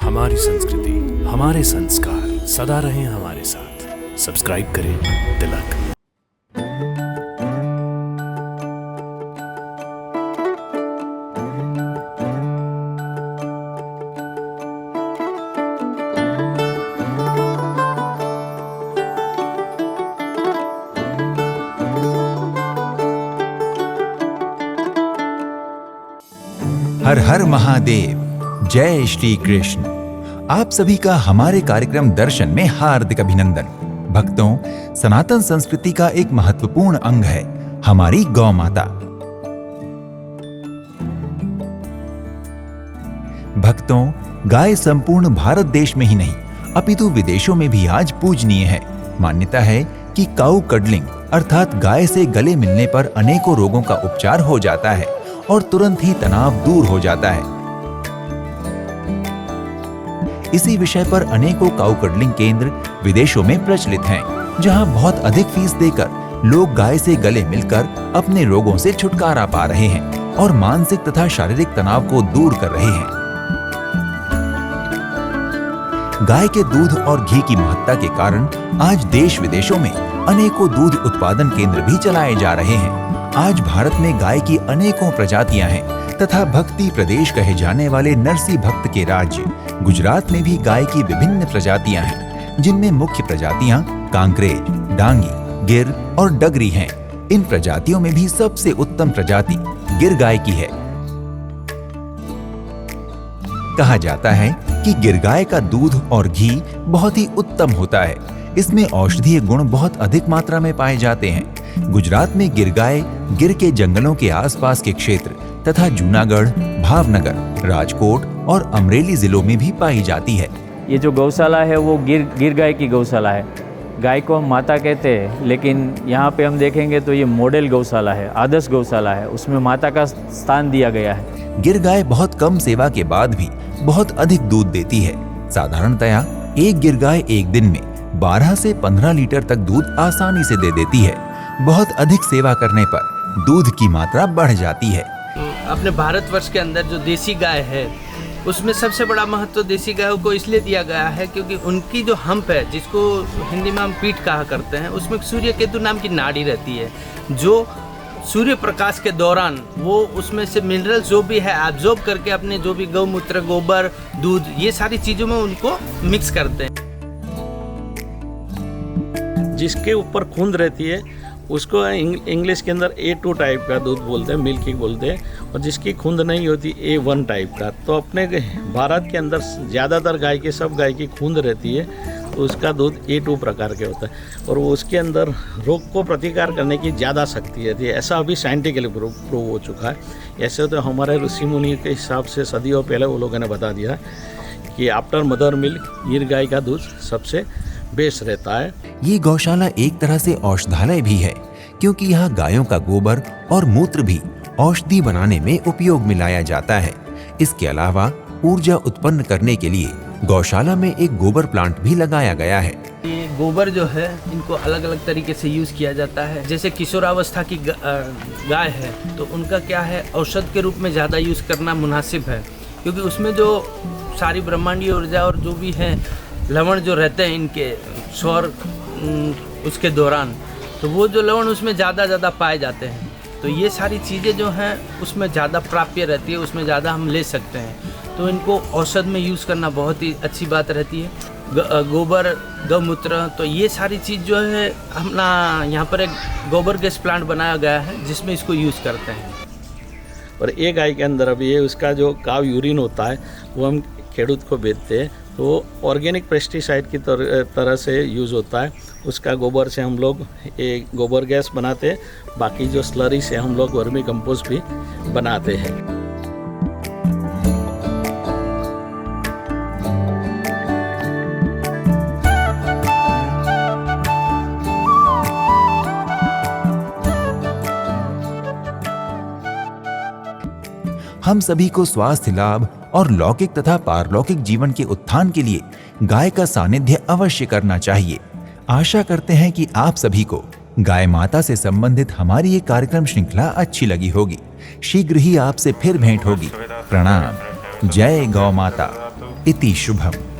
हमारी संस्कृति, हमारे संस्कार सदा रहें हमारे साथ। सब्सक्राइब करें तिलक। हर हर महादेव, जय श्री कृष्ण। आप सभी का हमारे कार्यक्रम दर्शन में हार्दिक अभिनंदन। भक्तों, सनातन संस्कृति का एक महत्वपूर्ण अंग है हमारी गौ माता। भक्तों, गाय संपूर्ण भारत देश में ही नहीं अपितु विदेशों में भी आज पूजनीय है। मान्यता है कि काऊ कडलिंग अर्थात गाय से गले मिलने पर अनेकों रोगों का उपचार हो जाता है और तुरंत ही तनाव दूर हो जाता है। इसी विषय पर अनेकों काऊ कडलिंग केंद्र विदेशों में प्रचलित हैं, जहां बहुत अधिक फीस देकर लोग गाय से गले मिलकर अपने रोगों से छुटकारा पा रहे हैं और मानसिक तथा शारीरिक तनाव को दूर कर रहे हैं। गाय के दूध और घी की महत्ता के कारण आज देश विदेशों में अनेकों दूध उत्पादन केंद्र भी चलाए जा रहे हैं। आज भारत में गाय की अनेकों प्रजातियां हैं तथा भक्ति प्रदेश कहे जाने वाले नरसी भक्त के राज्य गुजरात में भी गाय की विभिन्न प्रजातियां हैं, जिनमें मुख्य प्रजातियां कांकरेज, डांगी, गिर और डगरी हैं। इन प्रजातियों में भी सबसे उत्तम प्रजाति गिर गाय की है। कहा जाता है कि गिर गाय का दूध और घी बहुत ही उत्तम होता है। इसमें औषधीय गुण बहुत अधिक मात्रा में पाए जाते हैं। गुजरात में गिर गाय गिर के जंगलों के आसपास के क्षेत्र तथा जूनागढ़, भावनगर, राजकोट और अमरेली जिलों में भी पाई जाती है। ये जो गौशाला है वो गिर गाय की गौशाला है। गाय को हम माता कहते हैं, लेकिन यहाँ पे हम देखेंगे तो ये मॉडल गौशाला है, आदर्श गौशाला है, उसमें माता का स्थान दिया गया है। गिर गाय बहुत कम सेवा के बाद भी बहुत अधिक दूध देती है। साधारणतया एक गिर गाय एक दिन में 12 से 15 लीटर तक दूध आसानी से दे देती है। बहुत अधिक सेवा करने पर दूध की मात्रा बढ़ जाती है। अपने भारतवर्ष के अंदर जो देसी गाय है उसमें सबसे बड़ा महत्व देसी गायों को इसलिए दिया गया है क्योंकि उनकी जो हम्प है, जिसको हिंदी में हम पीठ कहा करते हैं, उसमें सूर्य केतु नाम की नाड़ी रहती है, जो सूर्य प्रकाश के दौरान वो उसमें से मिनरल जो भी है एब्जॉर्ब करके अपने जो भी गौमूत्र, गोबर, दूध, ये सारी चीज़ों में उनको मिक्स करते हैं। जिसके ऊपर खूंद रहती है उसको इंग्लिश के अंदर A2 टाइप का दूध बोलते हैं, मिल्की बोलते हैं, और जिसकी खूंद नहीं होती A1 टाइप का। तो अपने भारत के अंदर ज़्यादातर गाय की, सब गाय की खूंद रहती है, तो उसका दूध A2 प्रकार के होता है और वो उसके अंदर रोग को प्रतिकार करने की ज़्यादा शक्ति रहती है। ऐसा अभी साइंटिफिकली प्रूव हो चुका है। ऐसे तो हमारे ऋषि मुनि के हिसाब से सदियों पहले वो लोगों ने बता दिया कि आफ्टर मदर मिल्क गिर गाय का दूध सबसे बेस्ट रहता है। ये गौशाला एक तरह से औषधालय भी है, क्योंकि यहाँ गायों का गोबर और मूत्र भी औषधि बनाने में उपयोग में लाया जाता है। इसके अलावा ऊर्जा उत्पन्न करने के लिए गौशाला में एक गोबर प्लांट भी लगाया गया है। ये गोबर जो है इनको अलग अलग तरीके से यूज़ किया जाता है। जैसे किशोरावस्था की गाय है तो उनका क्या है, औषध के रूप में ज़्यादा यूज़ करना मुनासिब है, क्योंकि उसमें जो सारी ब्रह्मांडीय ऊर्जा और जो भी है लवण जो रहते हैं इनके स्वर उसके दौरान, तो वो जो लवण उसमें ज़्यादा पाए जाते हैं। तो ये सारी चीज़ें जो हैं उसमें ज़्यादा प्राप्य रहती है, उसमें ज़्यादा हम ले सकते हैं। तो इनको औषध में यूज़ करना बहुत ही अच्छी बात रहती है। गोबर, गौमूत्र, तो ये सारी चीज़ जो है अपना यहाँ पर एक गोबर गैस प्लांट बनाया गया है जिसमें इसको यूज़ करते हैं। और एक गाय के अंदर अभी ये उसका जो काव यूरिन होता है वो हम खेडूत को बेचते हैं, तो ऑर्गेनिक पेस्टिसाइड की तरह से यूज़ होता है। उसका गोबर से हम लोग एक गोबर गैस बनाते हैं, बाकी जो स्लरी से हम लोग वर्मी कंपोस्ट भी बनाते हैं। हम सभी को स्वास्थ्य लाभ और लौकिक तथा पारलौकिक जीवन के उत्थान के लिए गाय का सानिध्य अवश्य करना चाहिए। आशा करते हैं कि आप सभी को गाय माता से संबंधित हमारी ये कार्यक्रम श्रृंखला अच्छी लगी होगी। शीघ्र ही आपसे फिर भेंट होगी। प्रणाम। जय गौ माता। इति शुभम।